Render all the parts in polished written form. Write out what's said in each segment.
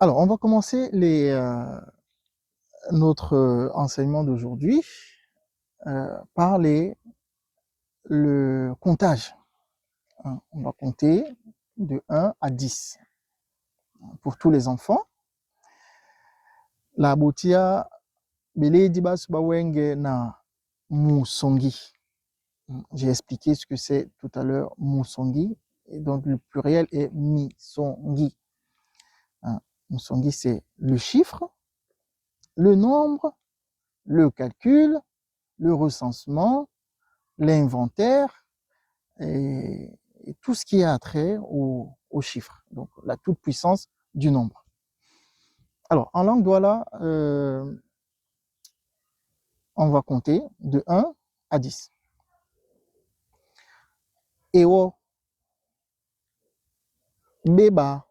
Alors, on va commencer notre enseignement d'aujourd'hui par le comptage. On va compter de 1 à 10 pour tous les enfants. La botia beledi basubawenge na musongi. J'ai expliqué ce que c'est tout à l'heure, musongi, et donc le pluriel est misongi. Musongi, c'est le chiffre, le nombre, le calcul, le recensement, l'inventaire et tout ce qui a trait aux chiffres, donc la toute-puissance du nombre. Alors, en langue Douala, on va compter de 1 à 10. Ewo, Beba,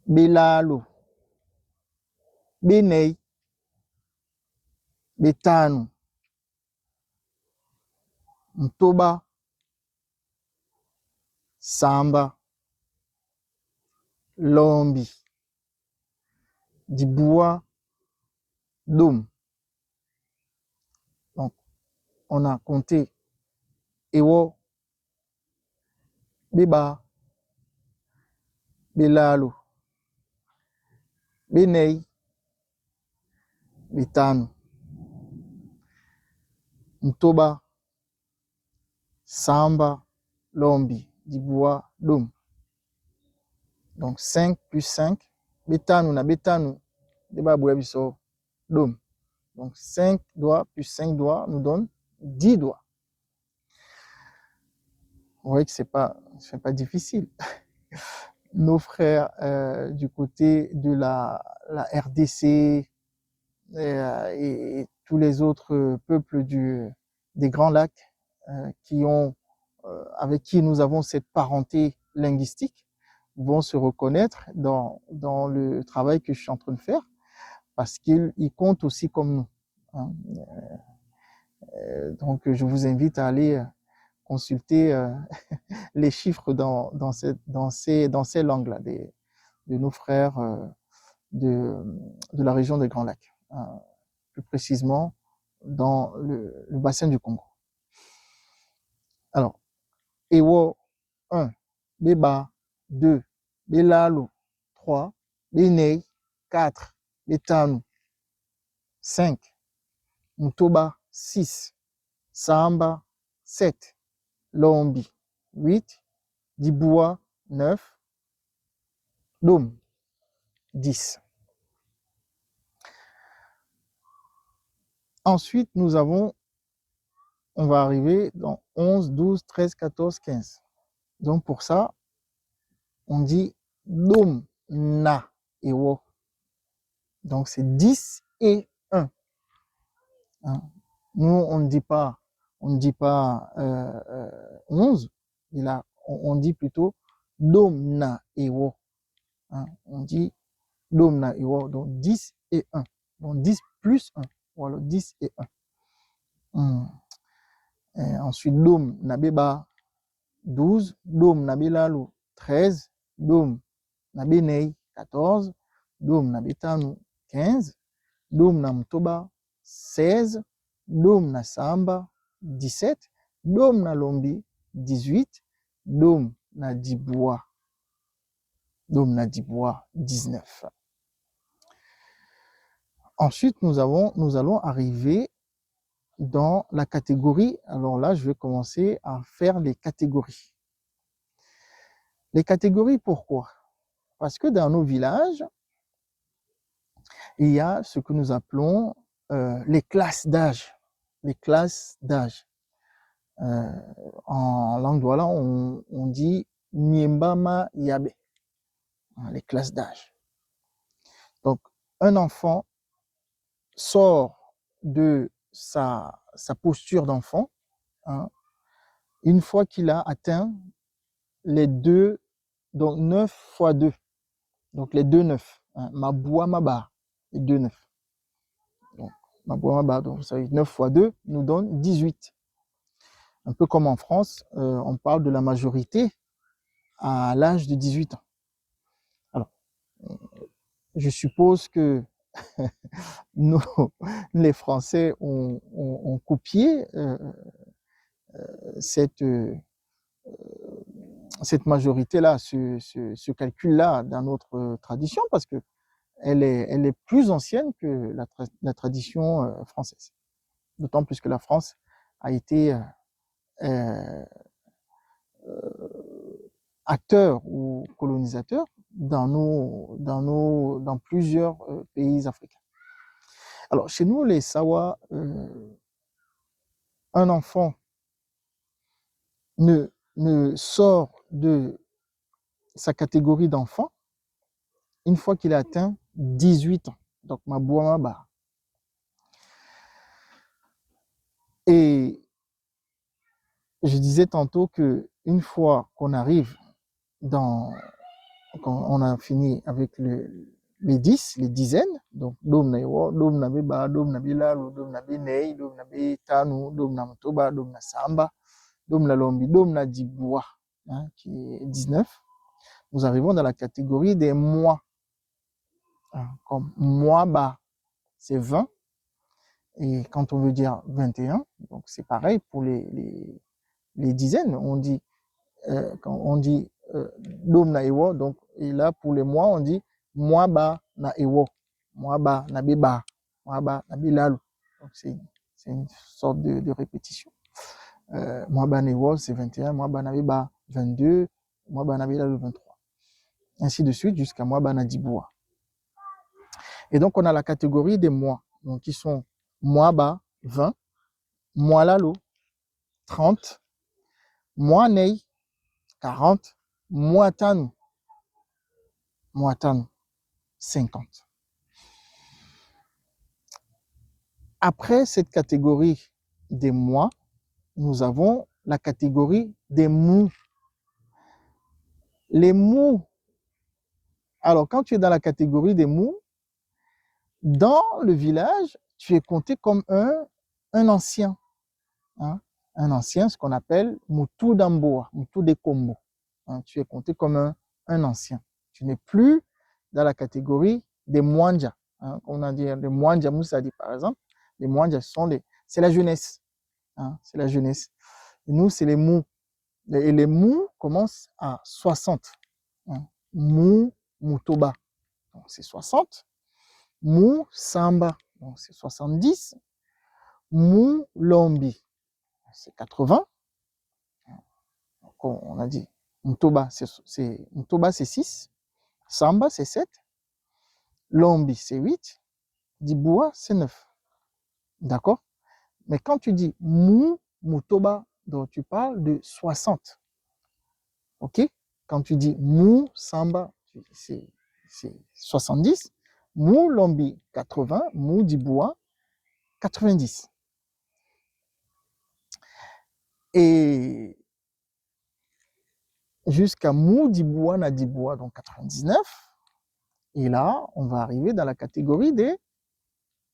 Belalo, Benei, Betano, Mtoba, Samba, Lombi, Diboua, Dom. Donc, on a compté Ewo, Beba, Belalo, Benei, Betano, Mtoba, Samba, Lombi, Diboua, Dom. Donc 5 plus 5. Betano na betano, deba bouabiso, Dom. Donc 5 doigts plus 5 doigts nous donne 10 doigts. Vous voyez que c'est pas difficile. Nos frères du côté de la RDC et tous les autres peuples des Grands Lacs avec qui nous avons cette parenté linguistique vont se reconnaître dans le travail que je suis en train de faire parce qu'ils comptent aussi comme nous. Donc, je vous invite à aller consulter les chiffres dans ces langues-là, de nos frères de la région des Grands Lacs, plus précisément dans le bassin du Congo. Alors, Ewo 1, Beba 2, Belalo 3, Benei 4, Betano 5, Mtoba 6, Samba 7, Lombi 8, Diboua 9, Dom 10. Ensuite, on va arriver dans 11, 12, 13, 14, 15. Donc pour ça, on dit Dom na ewo. Donc c'est 10 et 1. Nous, on ne dit pas 11. Et là, on dit plutôt Dom na ewo. On dit Dom na ewo. Donc 10 et 1. Donc 10 plus 1. Voilà, 10 et 1. Et ensuite, Dom na beba 12, Dom na belalo 13, Dom na benei 14, Dom na betano 15, Dom na mtoba 16, Dom na samba 17, Dom na lombi 18, Dom na diboua 19. Ensuite, nous allons arriver dans la catégorie. Alors là, je vais commencer à faire les catégories. Les catégories, pourquoi? Parce que dans nos villages, il y a ce que nous appelons les classes d'âge. Les classes d'âge. En langue douala, on dit Niembama Yabe. Les classes d'âge. Donc, un enfant sort de sa posture d'enfant une fois qu'il a atteint les 2, donc 9 fois 2. Donc les 2 9. Maboua Maba, les 2 9. Donc, Maboua Maba, donc vous savez, 9 fois 2 nous donne 18. Un peu comme en France, on parle de la majorité à l'âge de 18 ans. Alors, Je suppose que nous, les Français ont copié cette majorité-là, ce calcul-là dans notre tradition, parce que elle est plus ancienne que la tradition française. D'autant plus que la France a été acteur ou colonisateur dans plusieurs pays africains. Alors, chez nous, les Sawa, un enfant ne sort de sa catégorie d'enfant une fois qu'il a atteint 18 ans. Donc, Mabouamaba. Et je disais tantôt que une fois qu'on arrive quand on a fini avec les 10, les dizaines, donc Dom na Iwo, Dom na Beba, Dom na Bilalu, Dom na Benei, Dom na Betanu, Dom na Mtoba, Dom na Samba, Dom na Lombi, Dom na Diboua, hein, qui est 19. Nous arrivons dans la catégorie des mois. Hein, comme mois bas, c'est 20. Et quand on veut dire 21, donc c'est pareil pour les dizaines. On dit, quand on dit Dom na Iwo, donc, et là pour les mois, on dit mois bas na Iwo, mois bas na Beba, mois bas na Bilalu. Donc c'est une sorte de répétition. Mois bas na Iwo, c'est 21, mois bas na Beba, 22, mois bas na Bilalu, 23. Ainsi de suite jusqu'à mois bas na Diboua. Et donc on a la catégorie des mois, donc qui sont mois bas, 20, mois lalo, 30, mois nei, 40, mois tanu, 50. Après cette catégorie des mois, nous avons la catégorie des mous. Les mous, alors quand tu es dans la catégorie des mous, dans le village, tu es compté comme un ancien. Hein? Un ancien, ce qu'on appelle Moutou d'Amboa, Moutou de Kombo. Hein? Tu es compté comme un ancien. Tu n'es plus dans la catégorie des Mwanja. Hein? On a dit les Mwanja Moussadi, par exemple. Les Mwanja, c'est la jeunesse. Hein? C'est la jeunesse. Et nous, c'est les mous. Et les mous commencent à 60. Hein? Mou, Moutoba, donc c'est 60. Mou, Samba, donc c'est 70. Mou, Lombi, c'est 80. Donc on a dit Moutoba, c'est 6. Samba, c'est 7. Lombi, c'est 8. Diboua, c'est 9. D'accord? Mais quand tu dis Mou, Moutoba, donc tu parles de 60. Ok? Quand tu dis Mou, Samba, c'est 70. Mou, Lombi, 80. Mou, Diboua, 90. Et jusqu'à Mou, Diboua, Nadiboua, donc 99. Et là, on va arriver dans la catégorie des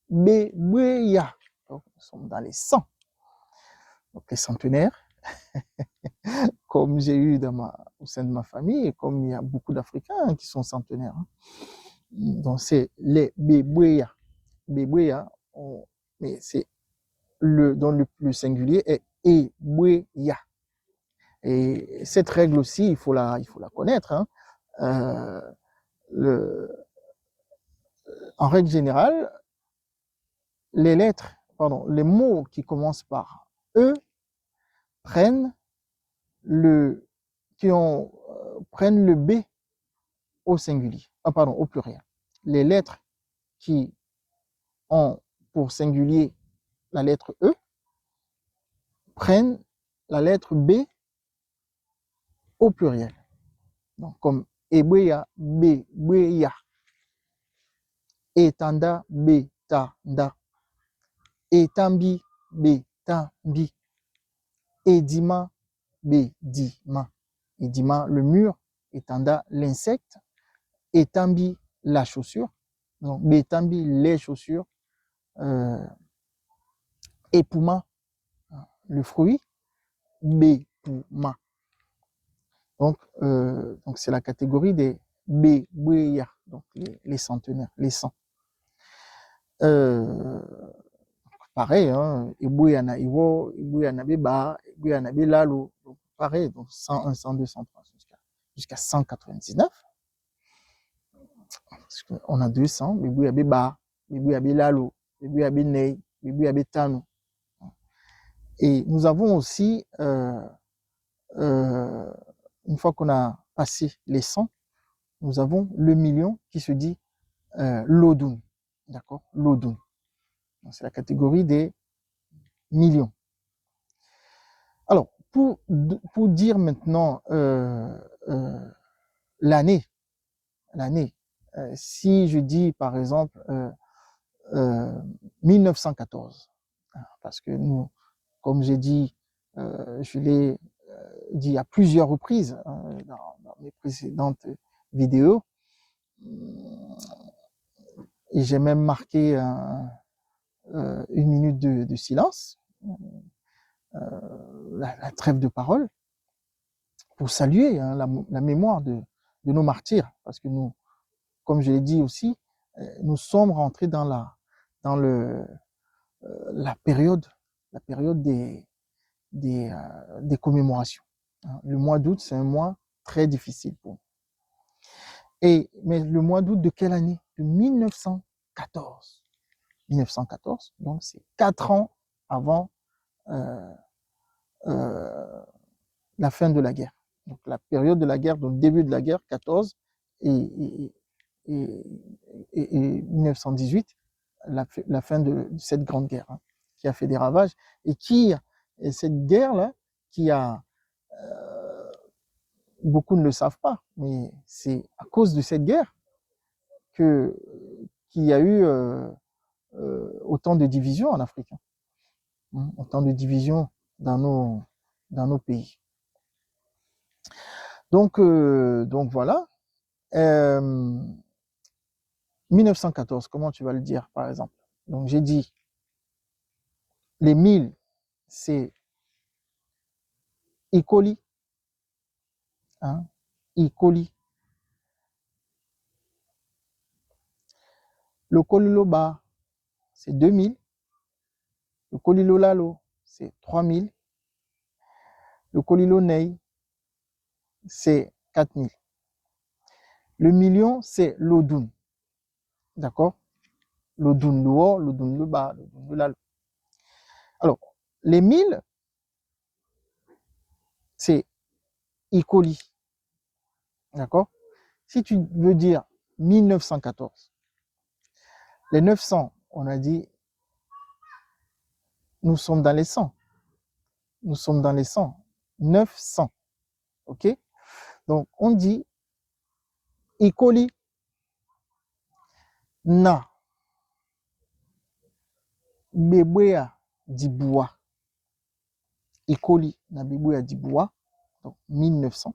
Bébuéya. Donc, nous sommes dans les 100. Donc, les centenaires, comme j'ai eu au sein de ma famille, et comme il y a beaucoup d'Africains qui sont centenaires. Hein. Donc, c'est les Bébuéya. Bébuéya, mais c'est dont le singulier est Ebouéya. Et cette règle aussi, il faut la connaître. Hein. En règle générale, les mots qui commencent par E prennent le B au singulier, au pluriel. Les lettres qui ont pour singulier la lettre E prennent la lettre B au pluriel. Donc, comme Ebouéya, Bébuéya. Etanda, Betanda. Etambi, Betambi. Edima, Bedima. Edima, le mur. Etanda, l'insecte. Etambi, la chaussure. Donc, Betambi, les chaussures. Epuma, le fruit. Bepuma. Donc c'est la catégorie des Bébuéya. donc les centenaires, les 100. Pareil, hein, Ibuyana Iwo, Ibuyana Beba, Ibuyana Belalo, donc pareil, donc 101, 102, 103, jusqu'à 199. On a 200, Bibuya Beba, Bibuya Belalo, Bibuya Benei, Bibuya Betano. Et nous avons aussi, une fois qu'on a passé les 100, nous avons le million qui se dit Lodun. D'accord? Lodun. C'est la catégorie des millions. Alors, pour dire maintenant l'année, si je dis par exemple 1914, parce que nous, comme j'ai dit, je l'ai dit à plusieurs reprises dans mes précédentes vidéos, et j'ai même marqué une minute de silence, la trêve de parole, pour saluer la mémoire de nos martyrs, parce que nous, comme je l'ai dit aussi, nous sommes rentrés dans la période des commémorations. Le mois d'août, c'est un mois très difficile pour nous. Mais le mois d'août de quelle année? De 1914. 1914, donc c'est 4 ans avant la fin de la guerre. Donc la période de la guerre, donc le début de la guerre, 14 et 1918, la fin de cette grande guerre, hein, qui a fait des ravages et cette guerre-là qui a, beaucoup ne le savent pas, mais c'est à cause de cette guerre qu'il y a eu autant de divisions en Afrique, hein, autant de divisions dans nos pays. Donc voilà. 1914, comment tu vas le dire, par exemple? Donc j'ai dit, les 1000, c'est Ikoli, hein, Ikoli. Le Koliloba, c'est 2000. Le Kolilolalo, c'est 3000. Le Kolilonei, c'est 4000. Le million, c'est l'Odun. D'accord? L'Odun le haut, l'Odun le bas, l'Odun le lalo. Alors, les 1000, c'est Ikoli. D'accord? Si tu veux dire 1914, les 900, on a dit, nous sommes dans les 100. Nous sommes dans les 100. 900. OK? Donc, on dit Ikoli na Bebwea Diboua. Ikoli na Bebwea Diboua. Donc, 1900.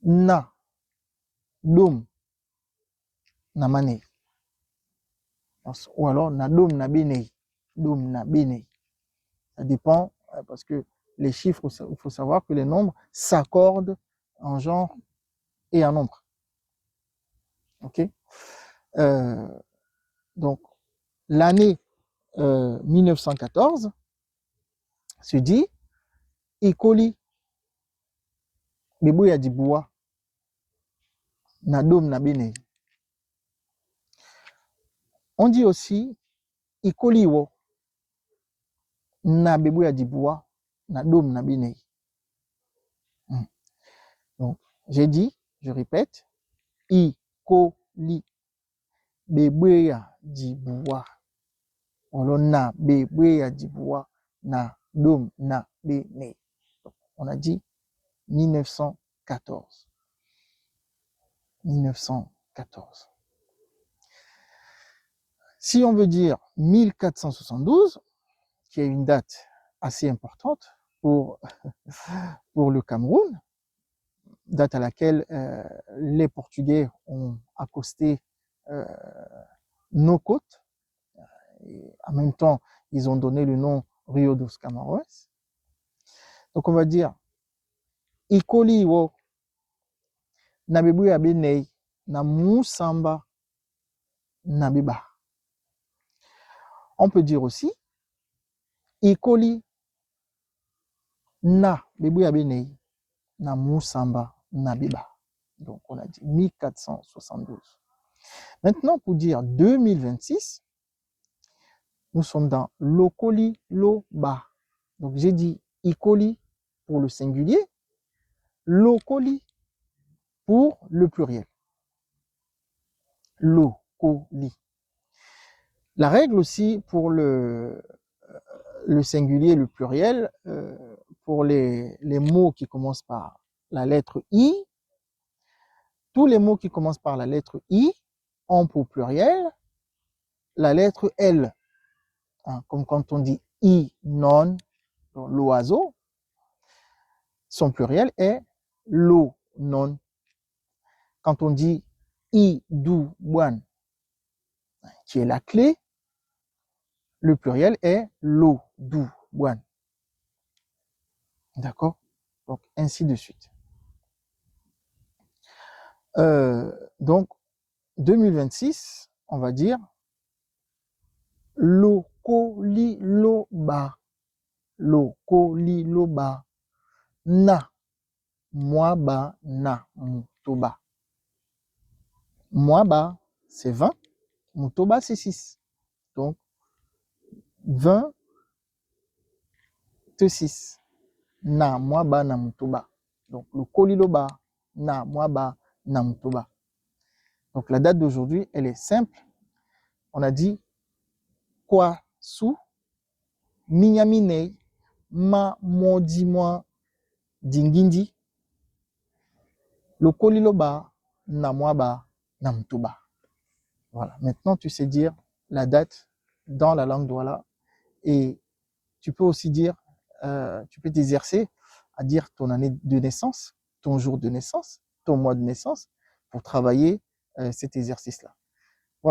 Na Dom na Mane. Ou alors na Dom na Bene. Dom na Bene. Ça dépend, parce que les chiffres, il faut savoir que les nombres s'accordent en genre et en nombre. OK? Donc, l'année 1914 se dit Ikoli Bebwea Diboua na Dom na Bene. On dit aussi Ikoli wo na Bebwea Diboua na Dom na Bene. Donc, j'ai dit, je répète, Ikoli Bebwea Diboua. On na Bebwea Diboua na Dom na Bene. On a dit 1914. 1914. Si on veut dire 1472, qui est une date assez importante pour le Cameroun, date à laquelle les Portugais ont accosté nos côtes, et en même temps, ils ont donné le nom Rio dos Camarões. Donc on va dire Ikoli wo na Bebwea Benei na musamba na beba. On peut dire aussi ikoli na bebuya benei na musamba na beba. Donc on a dit 1472. Maintenant pour dire 2026, nous sommes dans lokoli loba. Donc j'ai dit ikoli pour le singulier, lokoli pour le pluriel. Lokoli. La règle aussi pour le singulier et le pluriel, pour les mots qui commencent par la lettre I, tous les mots qui commencent par la lettre I ont pour pluriel la lettre L. Hein, comme quand on dit I non, l'oiseau, son pluriel est lo non. Quand on dit I du buan, qui est la clé, le pluriel est lo du buan. D'accord? Donc, ainsi de suite. Donc, 2026, on va dire lokoli loba. Lokoli loba. Na. Mwaba na mutoba. Mwaba, c'est 20. Mutoba, c'est 6. Donc, 20, 6. Na mwaba na mutoba. Donc, lokoli loba. Na mwaba na mutoba. Donc, la date d'aujourd'hui, elle est simple. On a dit kwa su minyamine ma modimwa dingindi lokoli loba na mwaba na mutoba. Voilà. Maintenant, tu sais dire la date dans la langue douala et tu peux aussi dire, tu peux t'exercer à dire ton année de naissance, ton jour de naissance, ton mois de naissance pour travailler cet exercice-là.